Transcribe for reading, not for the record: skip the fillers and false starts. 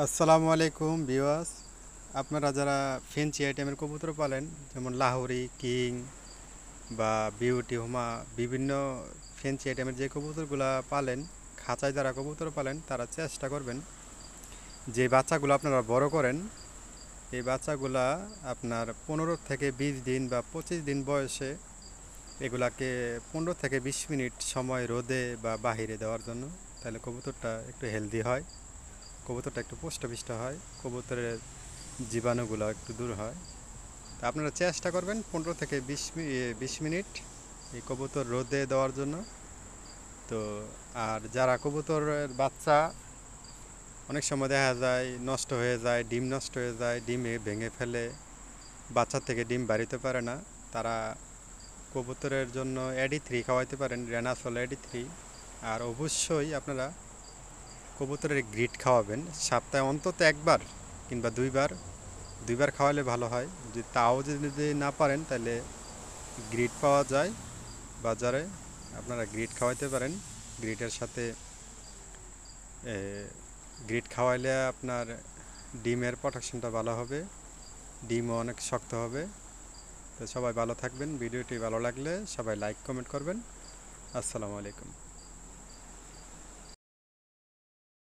আসসালামু আলাইকুম ভিউয়ার্স। আপনারা যারা ফেন্সি আইটেমের কবুতর পালেন, যেমন লাহোরি, কিং বা বিউটি, হুমা, বিভিন্ন ফেন্সি আইটেমের যে কবুতরগুলা পালেন, খাঁচায় যারা কবুতর পালেন তারা চেষ্টা করবেন যে বাচ্চাগুলো আপনারা বড় করেন, এই বাচ্চাগুলা আপনার 15 থেকে 20 দিন বা 25 দিন বয়সে এগুলাকে 15 থেকে 20 মিনিট সময় রোদে বা বাহিরে দেওয়ার জন্য। তাহলে কবুতরটা একটু হেলদি হয়, কবুতরটা একটু পুষ্টপুষ্ট হয়, কবুতরের জীবাণুগুলো একটু দূর হয়। তা আপনারা চেষ্টা করবেন 15 থেকে 20 মিনিট এই কবুতর রোদে দেওয়ার জন্য। তো আর যারা কবুতরের বাচ্চা অনেক সময় দেখা যায় নষ্ট হয়ে যায়, ডিম নষ্ট হয়ে যায়, ডিমে ভেঙে ফেলে, বাচ্চা থেকে ডিম বাড়িতে পারে না, তারা কবুতরের জন্য AD3 খাওয়াইতে পারেন, রেনাসল AD3। আর অবশ্যই আপনারা কবুতরের গ্রিট খাওয়াবেন সপ্তাহে অন্তত একবার কিংবা দুইবার খাওয়ালে ভালো হয়। যদি তাও যদি না পারেন তাহলে গ্রিট পাওয়া যায় বাজারে, আপনারা গ্রিট খাওয়াইতে পারেন। গ্রিটের সাথে গ্রিট খাওয়াইলে আপনার ডিমের প্রোটেকশনটা ভালো হবে, ডিমও অনেক শক্ত হবে। তো সবাই ভালো থাকবেন। ভিডিওটি ভালো লাগলে সবাই লাইক কমেন্ট করবেন। আসসালামু আলাইকুম।